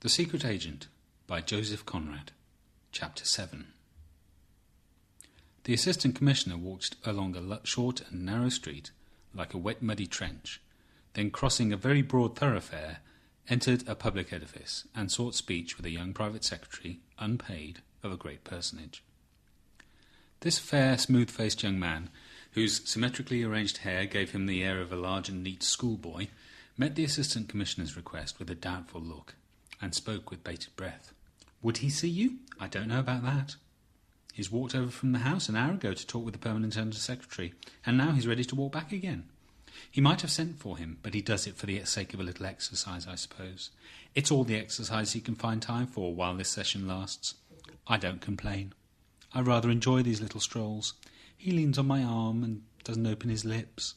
The Secret Agent by Joseph Conrad. Chapter 7. The Assistant Commissioner walked along a short and narrow street, like a wet muddy trench, then crossing a very broad thoroughfare, entered a public edifice, and sought speech with a young private secretary, unpaid, of a great personage. This fair, smooth-faced young man, whose symmetrically arranged hair gave him the air of a large and neat schoolboy, met the Assistant Commissioner's request with a doubtful look, and spoke with bated breath. Would he see you? I don't know about that. He's walked over from the house an hour ago to talk with the Permanent Under Secretary, and now he's ready to walk back again. He might have sent for him, but he does it for the sake of a little exercise, I suppose. It's all the exercise he can find time for while this session lasts. I don't complain. I rather enjoy these little strolls. He leans on my arm and doesn't open his lips.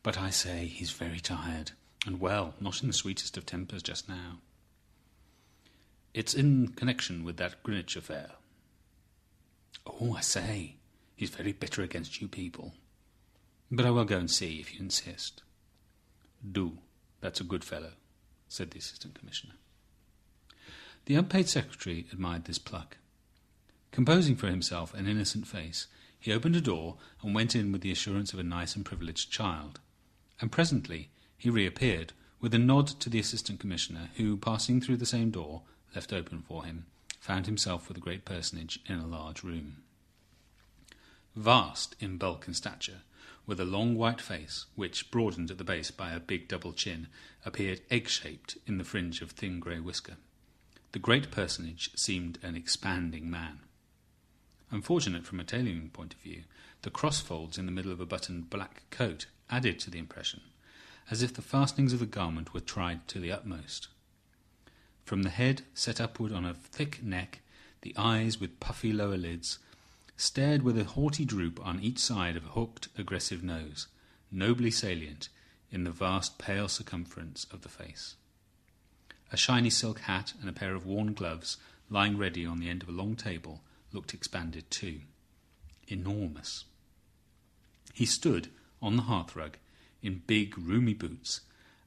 But I say he's very tired, and well, not in the sweetest of tempers just now. It's in connection with that Greenwich affair. Oh, I say, he's very bitter against you people. But I will go and see if you insist. Do, that's a good fellow, said the Assistant Commissioner. The unpaid secretary admired this pluck. Composing for himself an innocent face, he opened a door and went in with the assurance of a nice and privileged child. And presently he reappeared with a nod to the Assistant Commissioner, who, passing through the same door, left open for him, found himself with a great personage in a large room. Vast in bulk and stature, with a long white face, which, broadened at the base by a big double chin, appeared egg-shaped in the fringe of thin grey whisker, the great personage seemed an expanding man. Unfortunate from a tailoring point of view, the cross-folds in the middle of a buttoned black coat added to the impression, as if the fastenings of the garment were tried to the utmost. From the head, set upward on a thick neck, the eyes, with puffy lower lids, stared with a haughty droop on each side of a hooked, aggressive nose, nobly salient in the vast pale circumference of the face. A shiny silk hat and a pair of worn gloves, lying ready on the end of a long table, looked expanded too. Enormous. He stood on the hearthrug in big, roomy boots,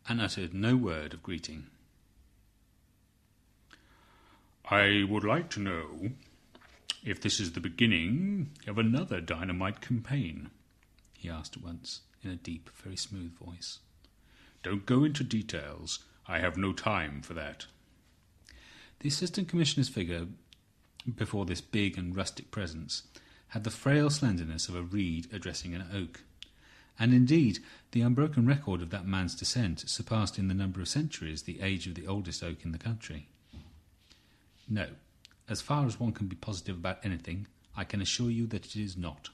and uttered no word of greeting. I would like to know if this is the beginning of another dynamite campaign, he asked at once, in a deep, very smooth voice. Don't go into details. I have no time for that. The Assistant Commissioner's figure before this big and rustic presence had the frail slenderness of a reed addressing an oak, and indeed the unbroken record of that man's descent surpassed in the number of centuries the age of the oldest oak in the country. No, as far as one can be positive about anything, I can assure you that it is not.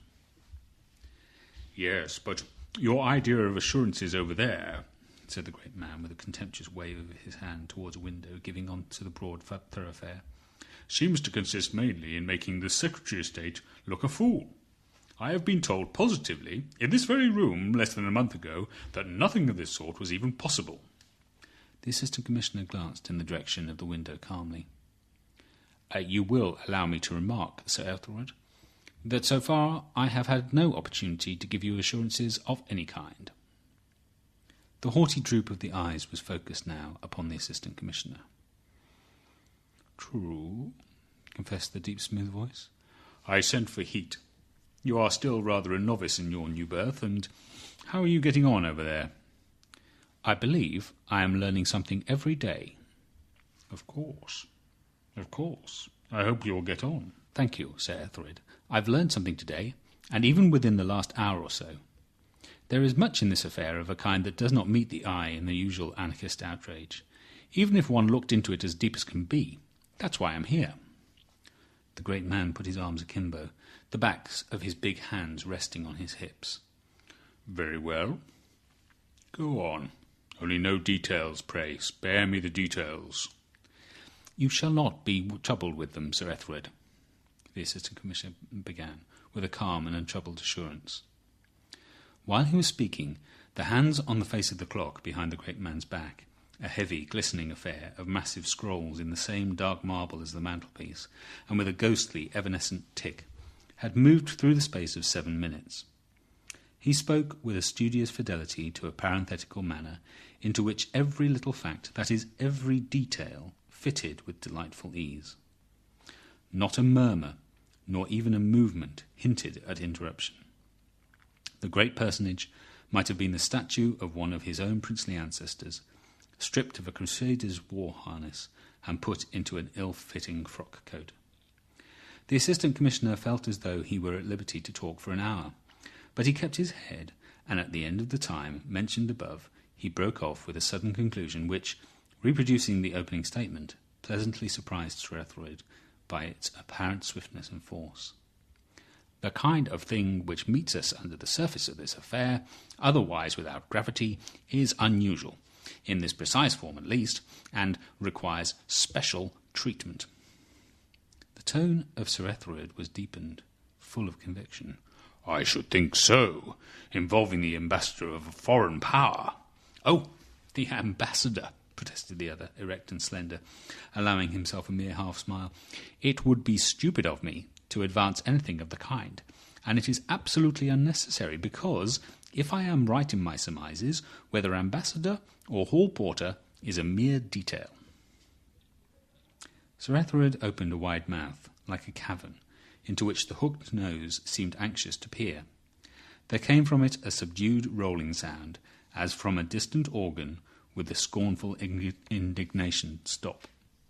Yes, but your idea of assurances over there, said the great man with a contemptuous wave of his hand towards a window giving on to the broad thoroughfare, seems to consist mainly in making the Secretary of State look a fool. I have been told positively, in this very room less than a month ago, that nothing of this sort was even possible. The Assistant Commissioner glanced in the direction of the window calmly. You will allow me to remark, Sir Ethelred, that so far I have had no opportunity to give you assurances of any kind. The haughty droop of the eyes was focused now upon the Assistant Commissioner. True, confessed the deep, smooth voice. I sent for heat. You are still rather a novice in your new berth, and how are you getting on over there? I believe I am learning something every day. Of course. Of course. I hope you'll get on. Thank you, Sir Ethelred. I've learned something today, and even within the last hour or so. There is much in this affair of a kind that does not meet the eye in the usual anarchist outrage, even if one looked into it as deep as can be. That's why I'm here. The great man put his arms akimbo, the backs of his big hands resting on his hips. Very well. Go on. Only no details, pray. Spare me the details. You shall not be troubled with them, Sir Ethelred, the Assistant Commissioner began, with a calm and untroubled assurance. While he was speaking, the hands on the face of the clock behind the great man's back, a heavy, glistening affair of massive scrolls in the same dark marble as the mantelpiece, and with a ghostly, evanescent tick, had moved through the space of 7 minutes. He spoke with a studious fidelity to a parenthetical manner, into which every little fact, that is, every detail, fitted with delightful ease. Not a murmur, nor even a movement, hinted at interruption. The great personage might have been the statue of one of his own princely ancestors, stripped of a crusader's war harness and put into an ill-fitting frock coat. The Assistant Commissioner felt as though he were at liberty to talk for an hour, but he kept his head, and at the end of the time mentioned above, he broke off with a sudden conclusion which, reproducing the opening statement, pleasantly surprised Sir Ethelred by its apparent swiftness and force. The kind of thing which meets us under the surface of this affair, otherwise without gravity, is unusual, in this precise form at least, and requires special treatment. The tone of Sir Ethelred was deepened, full of conviction. "I should think so, involving the ambassador of a foreign power." "Oh, the ambassador," protested the other, erect and slender, allowing himself a mere half-smile. "It would be stupid of me to advance anything of the kind, and it is absolutely unnecessary, because, if I am right in my surmises, whether ambassador or hall porter is a mere detail." Sir Ethelred opened a wide mouth, like a cavern, into which the hooked nose seemed anxious to peer. There came from it a subdued rolling sound, as from a distant organ, with the scornful indignation stop.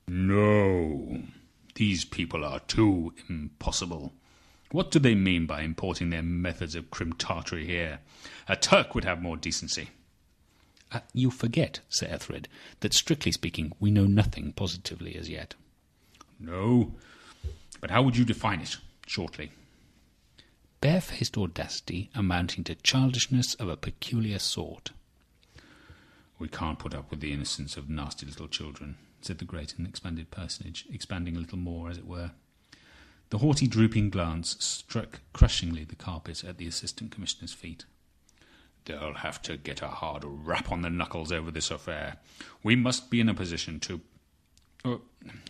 "No, these people are too impossible. What do they mean by importing their methods of crim-tartary here? A Turk would have more decency." "You forget, Sir Ethelred, that strictly speaking we know nothing positively as yet." "No, but how would you define it, shortly?" "Barefaced audacity amounting to childishness of a peculiar sort." "We can't put up with the innocence of nasty little children," said the great and expanded personage, expanding a little more, as it were. The haughty drooping glance struck crushingly the carpet at the Assistant Commissioner's feet. "They'll have to get a hard rap on the knuckles over this affair. We must be in a position to...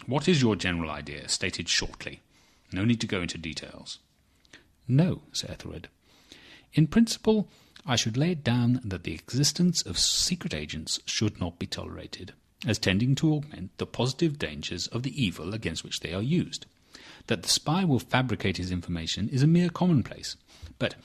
What is your general idea, stated shortly? No need to go into details." "No, Sir Ethelred. In principle, I should lay it down that the existence of secret agents should not be tolerated, as tending to augment the positive dangers of the evil against which they are used. That the spy will fabricate his information is a mere commonplace, but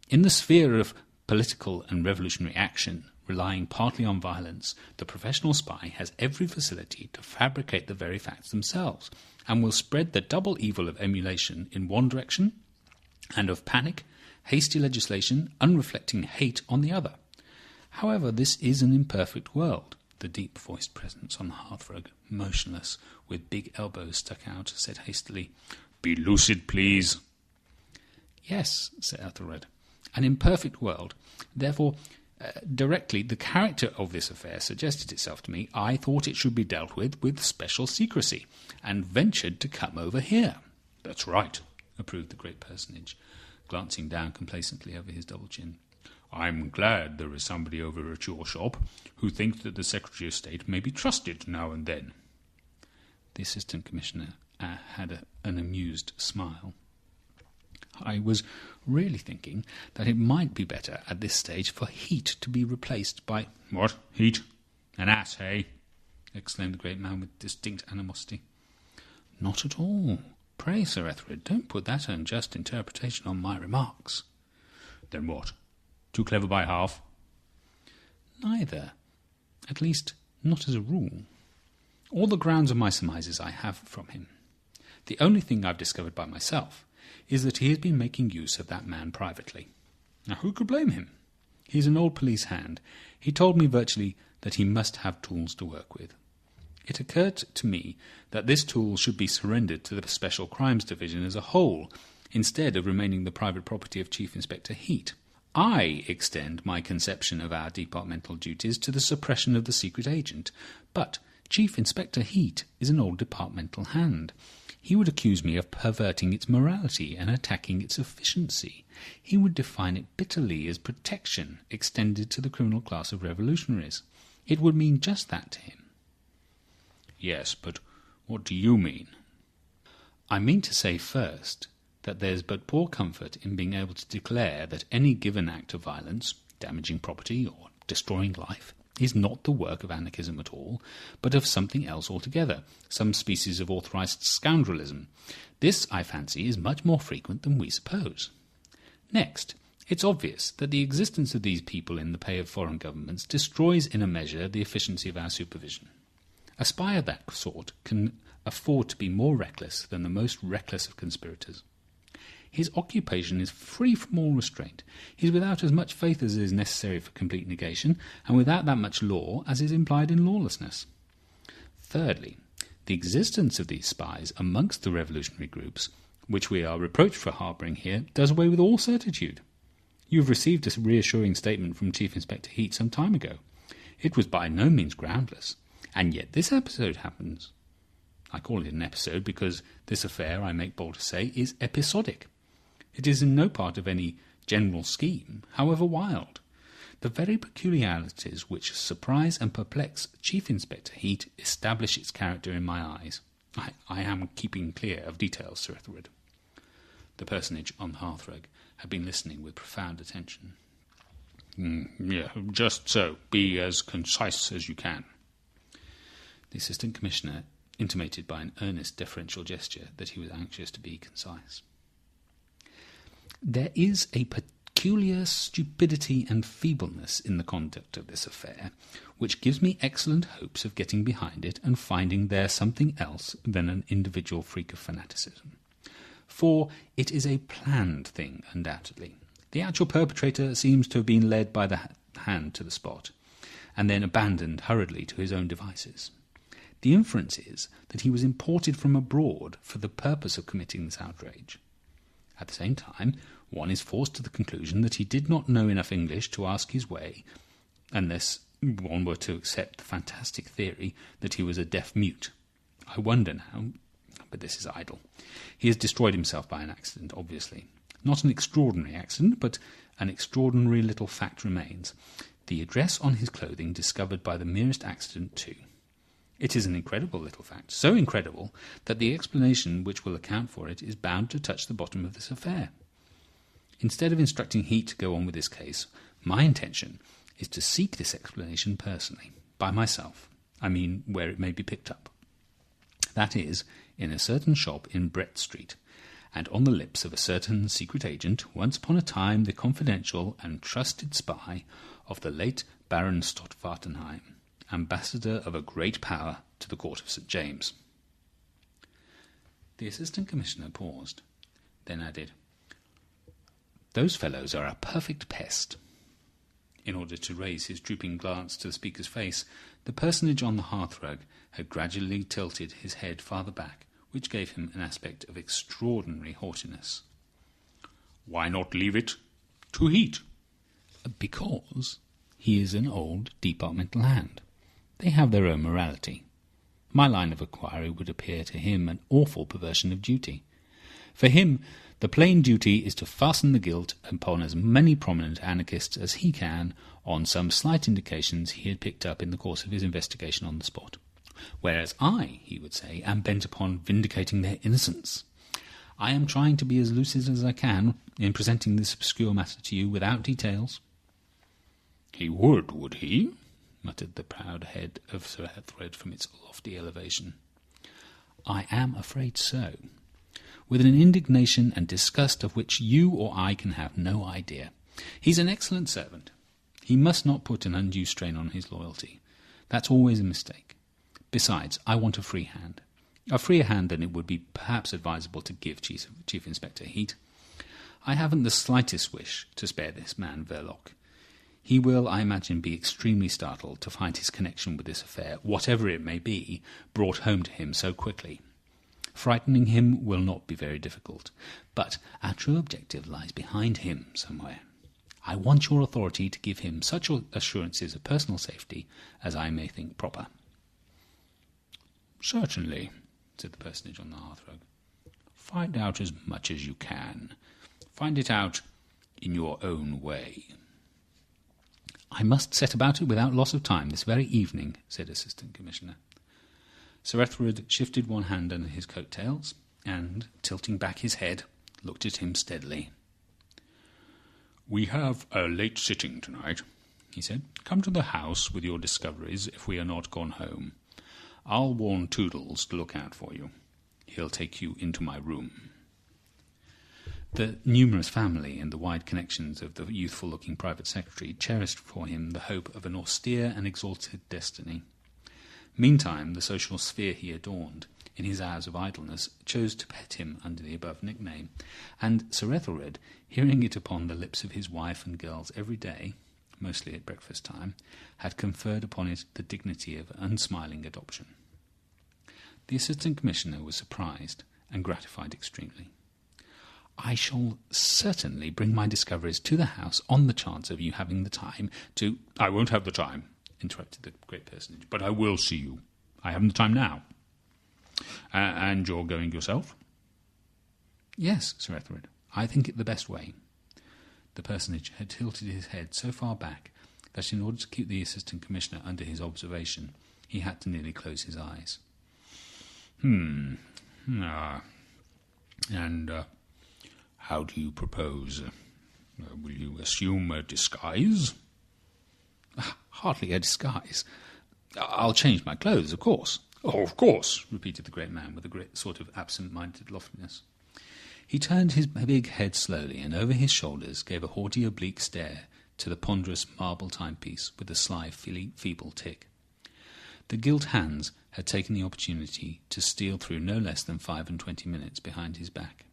in the sphere of political and revolutionary action, relying partly on violence, the professional spy has every facility to fabricate the very facts themselves, and will spread the double evil of emulation in one direction, and of panic, hasty legislation, unreflecting hate on the other. However, this is an imperfect world." The deep-voiced presence on the hearthrug, motionless, with big elbows stuck out, said hastily, "Be lucid, please." "Yes, Sir Ethelred, an imperfect world. Therefore, directly the character of this affair suggested itself to me, I thought it should be dealt with special secrecy, and ventured to come over here." "That's right," approved the great personage, glancing down complacently over his double chin. "I'm glad there is somebody over at your shop who thinks that the Secretary of State may be trusted now and then." The Assistant Commissioner had an amused smile. "I was really thinking that it might be better at this stage for Heat to be replaced by—" "What? Heat? An ass, eh?" exclaimed the great man with distinct animosity. "Not at all. Pray, Sir Ethelred, don't put that unjust interpretation on my remarks." "Then what? Too clever by half?" "Neither. At least, not as a rule. All the grounds of my surmises I have from him. The only thing I've discovered by myself is that he has been making use of that man privately. Now, who could blame him? He's an old police hand. He told me virtually that he must have tools to work with. It occurred to me that this tool should be surrendered to the Special Crimes Division as a whole, instead of remaining the private property of Chief Inspector Heat. I extend my conception of our departmental duties to the suppression of the secret agent, but Chief Inspector Heat is an old departmental hand. He would accuse me of perverting its morality and attacking its efficiency. He would define it bitterly as protection extended to the criminal class of revolutionaries. It would mean just that to him." "Yes, but what do you mean?" "I mean to say first that there's but poor comfort in being able to declare that any given act of violence, damaging property or destroying life, is not the work of anarchism at all, but of something else altogether, some species of authorised scoundrelism. This, I fancy, is much more frequent than we suppose. Next, it's obvious that the existence of these people in the pay of foreign governments destroys in a measure the efficiency of our supervision. A spy of that sort can afford to be more reckless than the most reckless of conspirators. His occupation is free from all restraint. He is without as much faith as is necessary for complete negation, and without that much law as is implied in lawlessness. Thirdly, the existence of these spies amongst the revolutionary groups, which we are reproached for harbouring here, does away with all certitude. You have received a reassuring statement from Chief Inspector Heat some time ago. It was by no means groundless, and yet this episode happens. I call it an episode because this affair, I make bold to say, is episodic. It is in no part of any general scheme, however wild. The very peculiarities which surprise and perplex Chief Inspector Heat establish its character in my eyes. I am keeping clear of details, Sir Ethelred. The personage on the hearthrug had been listening with profound attention. Yeah, just so. Be as concise as you can. The Assistant Commissioner intimated by an earnest deferential gesture that he was anxious to be concise. There is a peculiar stupidity and feebleness in the conduct of this affair, which gives me excellent hopes of getting behind it and finding there something else than an individual freak of fanaticism. For it is a planned thing, undoubtedly. The actual perpetrator seems to have been led by the hand to the spot, and then abandoned hurriedly to his own devices. The inference is that he was imported from abroad for the purpose of committing this outrage. At the same time, one is forced to the conclusion that he did not know enough English to ask his way, unless one were to accept the fantastic theory that he was a deaf mute. I wonder now, but this is idle. He has destroyed himself by an accident, obviously. Not an extraordinary accident, but an extraordinary little fact remains. The address on his clothing discovered by the merest accident, too. It is an incredible little fact, so incredible that the explanation which will account for it is bound to touch the bottom of this affair. Instead of instructing Heat to go on with this case, my intention is to seek this explanation personally, by myself. I mean, where it may be picked up. That is, in a certain shop in Brett Street, and on the lips of a certain secret agent, once upon a time the confidential and trusted spy of the late Baron Stadtwartenheim, ambassador of a great power to the court of St. James. The Assistant Commissioner paused, then added, "Those fellows are a perfect pest." In order to raise his drooping glance to the speaker's face, the personage on the hearthrug had gradually tilted his head farther back, which gave him an aspect of extraordinary haughtiness. "Why not leave it to Heat?" "Because he is an old departmental hand. They have their own morality. My line of inquiry would appear to him an awful perversion of duty. For him, the plain duty is to fasten the guilt upon as many prominent anarchists as he can on some slight indications he had picked up in the course of his investigation on the spot. Whereas I, he would say, am bent upon vindicating their innocence. I am trying to be as lucid as I can in presenting this obscure matter to you without details." "He would he?" muttered the proud head of Sir Ethelred from its lofty elevation. "I am afraid so, with an indignation and disgust of which you or I can have no idea. He's an excellent servant. He must not put an undue strain on his loyalty. That's always a mistake. Besides, I want a free hand. A freer hand than it would be perhaps advisable to give Chief Inspector Heat. I haven't the slightest wish to spare this man Verloc. He will, I imagine, be extremely startled to find his connection with this affair, whatever it may be, brought home to him so quickly. Frightening him will not be very difficult, but our true objective lies behind him somewhere. I want your authority to give him such assurances of personal safety as I may think proper." "Certainly," said the personage on the hearthrug. "Find out as much as you can. Find it out in your own way." "I must set about it without loss of time this very evening," said Assistant Commissioner. Sir Ethelred shifted one hand under his coat-tails and, tilting back his head, looked at him steadily. "We have a late sitting tonight. he said. "Come to the house with your discoveries if we are not gone home. I'll warn Toodles to look out for you. He'll take you into my room." The numerous family and the wide connections of the youthful-looking private secretary cherished for him the hope of an austere and exalted destiny. Meantime, the social sphere he adorned, in his hours of idleness, chose to pet him under the above nickname, and Sir Ethelred, hearing it upon the lips of his wife and girls every day, mostly at breakfast time, had conferred upon it the dignity of unsmiling adoption. The Assistant Commissioner was surprised and gratified extremely. "I shall certainly bring my discoveries to the house on the chance of you having the time to—" "I won't have the time," interrupted the great personage, "but I will see you. I haven't the time now. And you're going yourself?" "Yes, Sir Ethelred. I think it the best way." The personage had tilted his head so far back that in order to keep the Assistant Commissioner under his observation, he had to nearly close his eyes. And how do you propose? Will you assume a disguise?" "Hardly a disguise. I'll change my clothes, of course." "Oh, of course," repeated the great man with a great sort of absent-minded loftiness. He turned his big head slowly, and over his shoulders gave a haughty oblique stare to the ponderous marble timepiece with a sly, feeble tick. The gilt hands had taken the opportunity to steal through no less than 25 minutes behind his back.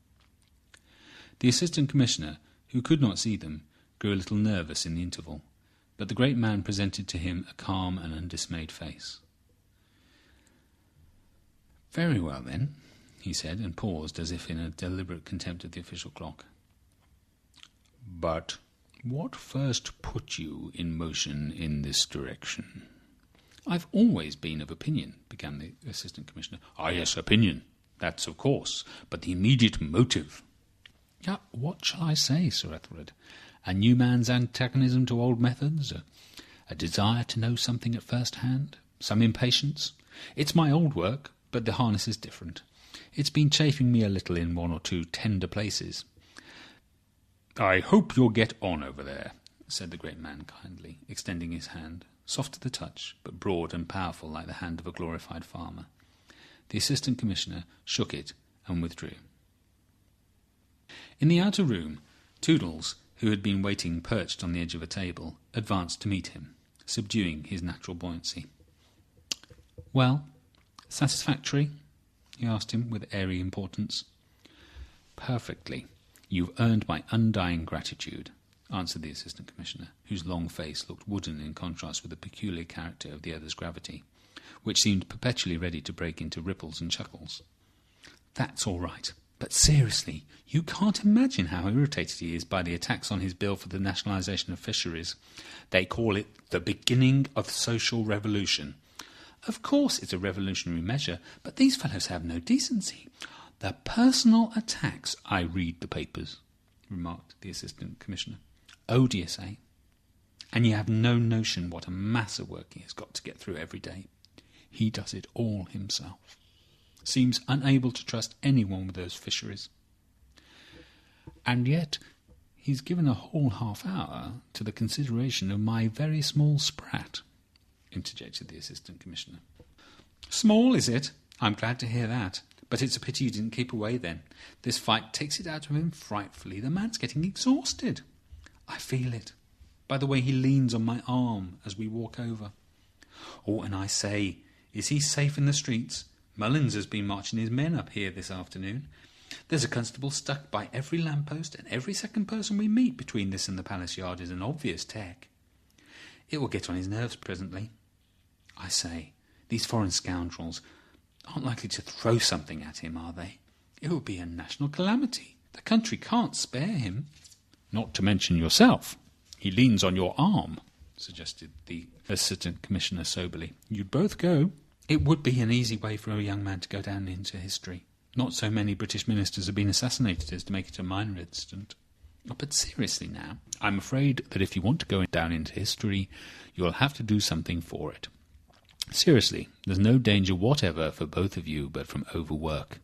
The Assistant Commissioner, who could not see them, grew a little nervous in the interval, but the great man presented to him a calm and undismayed face. "Very well, then," he said, and paused as if in a deliberate contempt of the official clock. "But what first put you in motion in this direction?" "I've always been of opinion," began the Assistant Commissioner. "Ah, yes, opinion. That's of course. But the immediate motive—" "What shall I say, Sir Ethelred? A new man's antagonism to old methods? A desire to know something at first hand? Some impatience? It's my old work, but the harness is different. It's been chafing me a little in one or two tender places." "I hope you'll get on over there," said the great man kindly, extending his hand, soft to the touch, but broad and powerful like the hand of a glorified farmer. The Assistant Commissioner shook it and withdrew. In the outer room, Toodles, who had been waiting perched on the edge of a table, advanced to meet him, subduing his natural buoyancy. "Well, satisfactory?" he asked him with airy importance. "Perfectly. You've earned my undying gratitude," answered the Assistant Commissioner, whose long face looked wooden in contrast with the peculiar character of the other's gravity, which seemed perpetually ready to break into ripples and chuckles. "That's all right. But seriously, you can't imagine how irritated he is by the attacks on his bill for the nationalisation of fisheries. They call it the beginning of social revolution. Of course it's a revolutionary measure, but these fellows have no decency. The personal attacks—" "I read the papers," remarked the Assistant Commissioner. "Odious, eh? And you have no notion what a mass of work he has got to get through every day. He does it all himself. Seems unable to trust anyone with those fisheries. And yet he's given a whole half hour to the consideration of my very small sprat," interjected the Assistant Commissioner. "Small, is it? I'm glad to hear that. But it's a pity you didn't keep away then. This fight takes it out of him frightfully. The man's getting exhausted. I feel it, by the way he leans on my arm as we walk over. Oh, and I say, is he safe in the streets? Mullins has been marching his men up here this afternoon. There's a constable stuck by every lamppost, and every second person we meet between this and the palace yard is an obvious tech. It will get on his nerves presently. I say, these foreign scoundrels aren't likely to throw something at him, are they? It would be a national calamity. The country can't spare him." "Not to mention yourself. He leans on your arm," suggested the Assistant Commissioner soberly. "You'd both go." "It would be an easy way for a young man to go down into history. Not so many British ministers have been assassinated as to make it a minor incident. But seriously now, I'm afraid that if you want to go down into history, you'll have to do something for it. Seriously, there's no danger whatever for both of you but from overwork."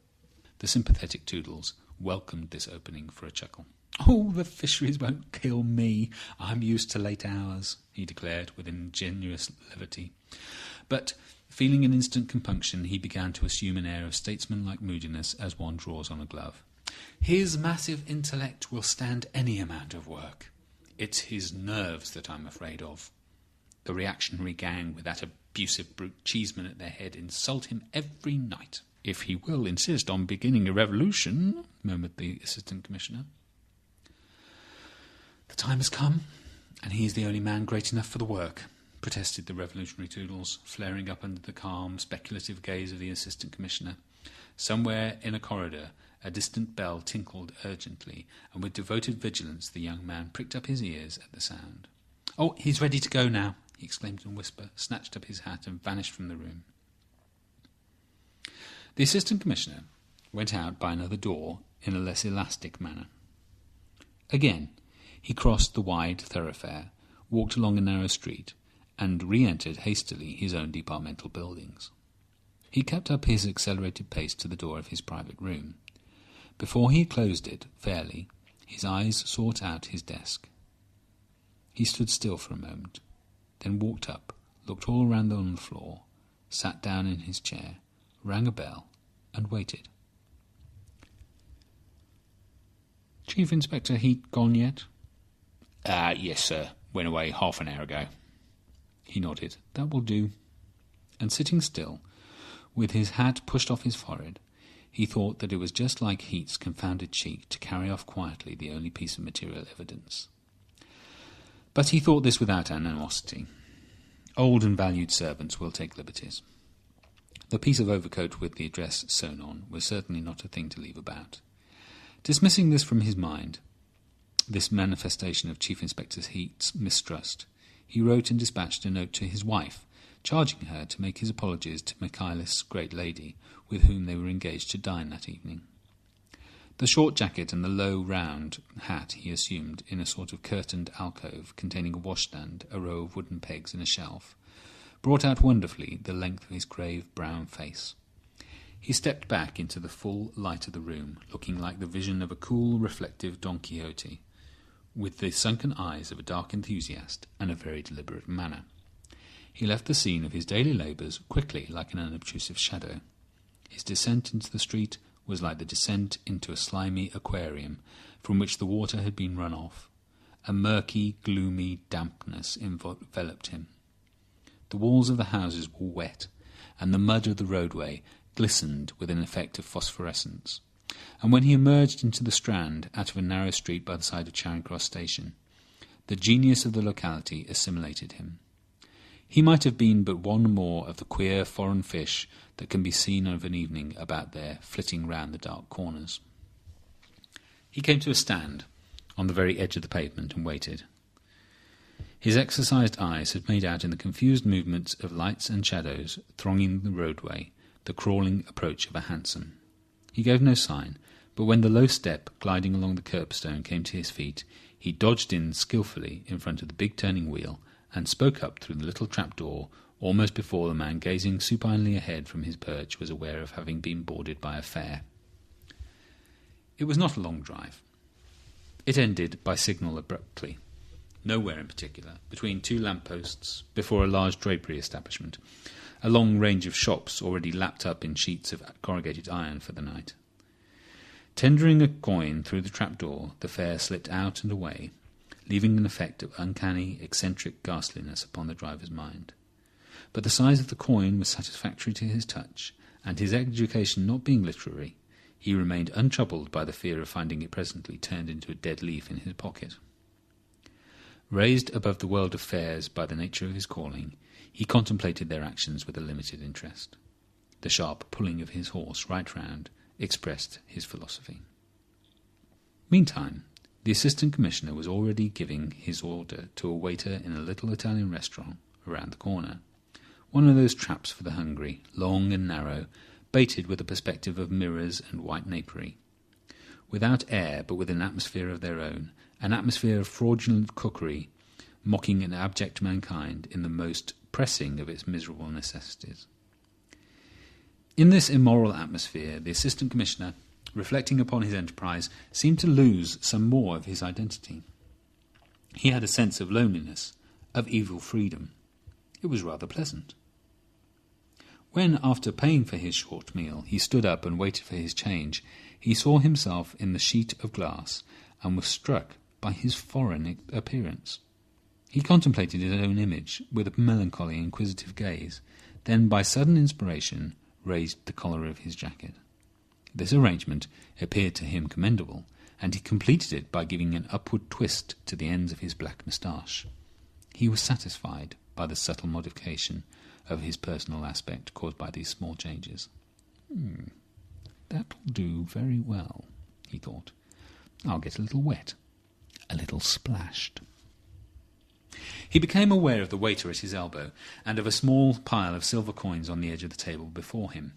The sympathetic Toodles welcomed this opening for a chuckle. "Oh, the fisheries won't kill me. I'm used to late hours," he declared with ingenuous levity. But, feeling an instant compunction, he began to assume an air of statesmanlike moodiness as one draws on a glove. "His massive intellect will stand any amount of work. It's his nerves that I'm afraid of. The reactionary gang with that abusive brute Cheeseman at their head insult him every night." "If he will insist on beginning a revolution," murmured the Assistant Commissioner. "The time has come, and he is the only man great enough for the work," protested the revolutionary Toodles, flaring up under the calm, speculative gaze of the Assistant Commissioner. Somewhere in a corridor a distant bell tinkled urgently, and with devoted vigilance the young man pricked up his ears at the sound. "Oh, he's ready to go now," he exclaimed in a whisper, snatched up his hat and vanished from the room. The Assistant Commissioner went out by another door in a less elastic manner. Again he crossed the wide thoroughfare, walked along a narrow street, and re-entered hastily his own departmental buildings. He kept up his accelerated pace to the door of his private room. Before he closed it fairly, his eyes sought out his desk. He stood still for a moment, then walked up, looked all round on the floor, sat down in his chair, rang a bell, and waited. "Chief Inspector Heat gone yet?" Yes, sir. Went away half an hour ago." He nodded. "That will do." And sitting still, with his hat pushed off his forehead, he thought that it was just like Heat's confounded cheek to carry off quietly the only piece of material evidence. But he thought this without animosity. Old and valued servants will take liberties. The piece of overcoat with the address sewn on was certainly not a thing to leave about. Dismissing this from his mind, this manifestation of Chief Inspector Heat's mistrust, he wrote and dispatched a note to his wife, charging her to make his apologies to Michaelis' great lady, with whom they were engaged to dine that evening. The short jacket and the low, round hat he assumed in a sort of curtained alcove containing a washstand, a row of wooden pegs and a shelf, brought out wonderfully the length of his grave brown face. He stepped back into the full light of the room, looking like the vision of a cool, reflective Don Quixote, with the sunken eyes of a dark enthusiast and a very deliberate manner. He left the scene of his daily labours quickly like an unobtrusive shadow. His descent into the street was like the descent into a slimy aquarium from which the water had been run off. A murky, gloomy dampness enveloped him. The walls of the houses were wet, and the mud of the roadway glistened with an effect of phosphorescence. And when he emerged into the Strand out of a narrow street by the side of Charing Cross Station, the genius of the locality assimilated him. He might have been but one more of the queer foreign fish that can be seen of an evening about there, flitting round the dark corners. He came to a stand on the very edge of the pavement and waited. His exercised eyes had made out in the confused movements of lights and shadows thronging the roadway the crawling approach of a hansom. He gave no sign, but when the low step gliding along the curbstone came to his feet, he dodged in skilfully in front of the big turning wheel and spoke up through the little trap-door almost before the man gazing supinely ahead from his perch was aware of having been boarded by a fare. It was not a long drive. It ended by signal abruptly, nowhere in particular, between two lamp-posts before a large drapery establishment, a long range of shops already lapped up in sheets of corrugated iron for the night. Tendering a coin through the trap-door, the fare slipped out and away, leaving an effect of uncanny, eccentric ghastliness upon the driver's mind. But the size of the coin was satisfactory to his touch, and his education not being literary, he remained untroubled by the fear of finding it presently turned into a dead leaf in his pocket. Raised above the world of fares by the nature of his calling, he contemplated their actions with a limited interest. The sharp pulling of his horse right round expressed his philosophy. Meantime, the Assistant Commissioner was already giving his order to a waiter in a little Italian restaurant around the corner, one of those traps for the hungry, long and narrow, baited with a perspective of mirrors and white napery. Without air, but with an atmosphere of their own, an atmosphere of fraudulent cookery, mocking an abject mankind in the most pressing of its miserable necessities. In this immoral atmosphere, the Assistant Commissioner reflecting upon his enterprise, seemed to lose some more of his identity. He had a sense of loneliness, of evil freedom. It was rather pleasant. When, after paying for his short meal, he stood up and waited for his change, he saw himself in the sheet of glass and was struck by his foreign appearance. He contemplated his own image with a melancholy, inquisitive gaze, then, by sudden inspiration, raised the collar of his jacket. This arrangement appeared to him commendable, and he completed it by giving an upward twist to the ends of his black moustache. He was satisfied by the subtle modification of his personal aspect caused by these small changes. That'll do very well, he thought. I'll get a little wet, a little splashed. He became aware of the waiter at his elbow and of a small pile of silver coins on the edge of the table before him.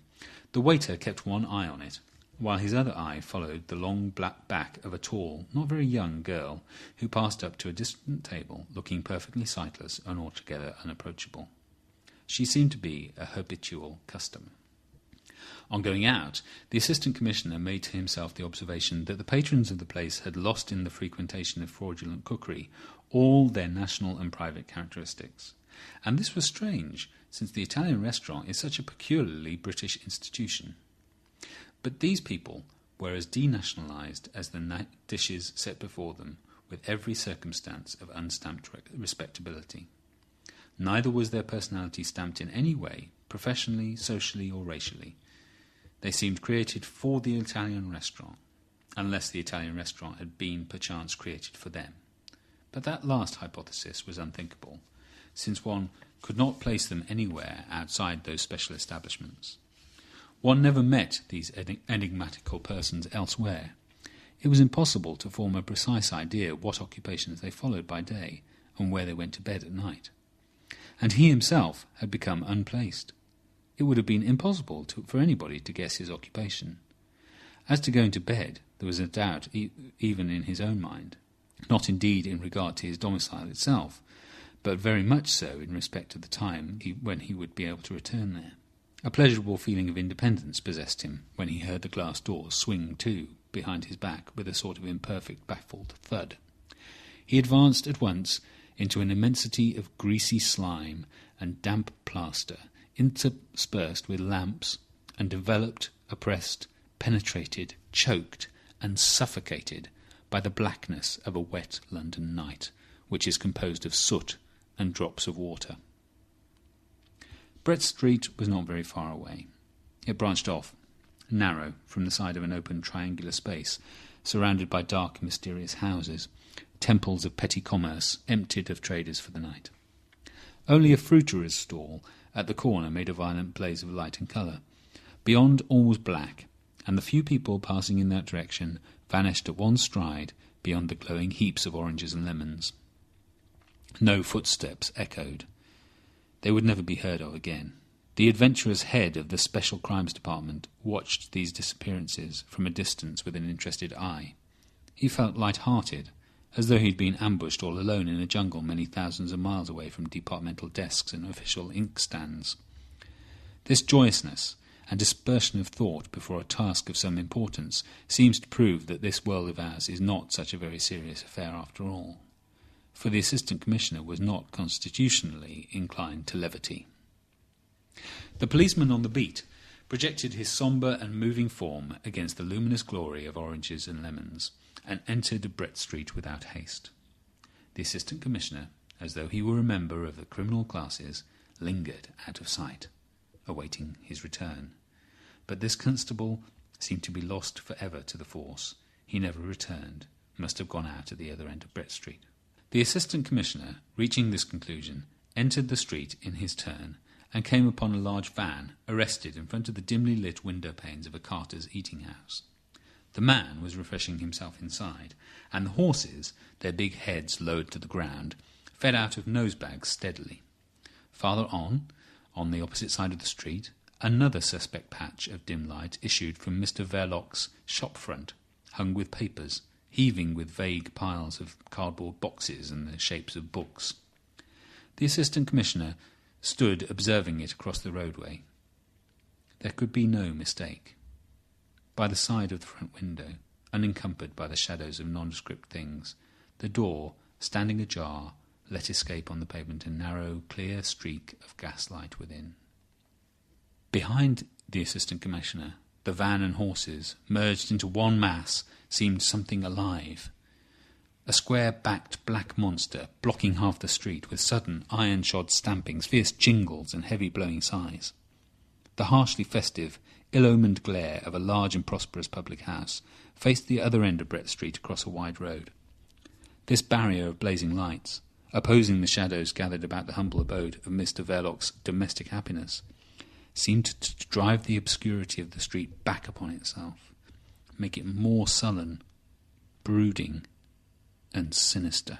The waiter kept one eye on it, while his other eye followed the long black back of a tall, not very young girl who passed up to a distant table, looking perfectly sightless and altogether unapproachable. She seemed to be a habitual customer. On going out, the Assistant Commissioner made to himself the observation that the patrons of the place had lost in the frequentation of fraudulent cookery all their national and private characteristics. And this was strange, since the Italian restaurant is such a peculiarly British institution. But these people were as denationalised as the dishes set before them, with every circumstance of unstamped respectability. Neither was their personality stamped in any way, professionally, socially, or racially. They seemed created for the Italian restaurant, unless the Italian restaurant had been perchance created for them. But that last hypothesis was unthinkable, since one could not place them anywhere outside those special establishments. One never met these enigmatical persons elsewhere. It was impossible to form a precise idea what occupations they followed by day and where they went to bed at night. And he himself had become unplaced. It would have been impossible for anybody to guess his occupation. As to going to bed, there was a doubt even in his own mind, not indeed in regard to his domicile itself, but very much so in respect to the time when he would be able to return there. A pleasurable feeling of independence possessed him when he heard the glass doors swing to behind his back with a sort of imperfect, baffled thud. He advanced at once into an immensity of greasy slime and damp plaster, interspersed with lamps, and developed, oppressed, penetrated, choked, and suffocated by the blackness of a wet London night, which is composed of soot and drops of water. Brett Street was not very far away. It branched off, narrow, from the side of an open triangular space, surrounded by dark, mysterious houses, temples of petty commerce, emptied of traders for the night. Only a fruiterer's stall at the corner made a violent blaze of light and colour. Beyond, all was black, and the few people passing in that direction vanished at one stride beyond the glowing heaps of oranges and lemons. No footsteps echoed. They would never be heard of again. The adventurous head of the Special Crimes Department watched these disappearances from a distance with an interested eye. He felt light-hearted, as though he'd been ambushed all alone in a jungle many thousands of miles away from departmental desks and official inkstands. This joyousness and dispersion of thought before a task of some importance seems to prove that this world of ours is not such a very serious affair after all. For the Assistant Commissioner was not constitutionally inclined to levity. The policeman on the beat projected his sombre and moving form against the luminous glory of oranges and lemons, and entered Brett Street without haste. The Assistant Commissioner, as though he were a member of the criminal classes, lingered out of sight, awaiting his return. But this constable seemed to be lost for ever to the force. He never returned, must have gone out at the other end of Brett Street. The Assistant Commissioner, reaching this conclusion, entered the street in his turn, and came upon a large van, arrested in front of the dimly lit window-panes of a carter's eating-house. The man was refreshing himself inside, and the horses, their big heads lowered to the ground, fed out of nose-bags steadily. Farther on the opposite side of the street, another suspect patch of dim light issued from Mr. Verloc's shop-front, hung with papers, heaving with vague piles of cardboard boxes in the shapes of books. The Assistant Commissioner stood observing it across the roadway. There could be no mistake. By the side of the front window, unencumbered by the shadows of nondescript things, the door, standing ajar, let escape on the pavement a narrow, clear streak of gaslight within. Behind the Assistant Commissioner, the van and horses, merged into one mass, seemed something alive. A square-backed black monster blocking half the street with sudden iron-shod stampings, fierce jingles and heavy blowing sighs. The harshly festive, ill-omened glare of a large and prosperous public house faced the other end of Brett Street across a wide road. This barrier of blazing lights, opposing the shadows gathered about the humble abode of Mr. Verloc's domestic happiness, seemed to drive the obscurity of the street back upon itself, make it more sullen, brooding, and sinister.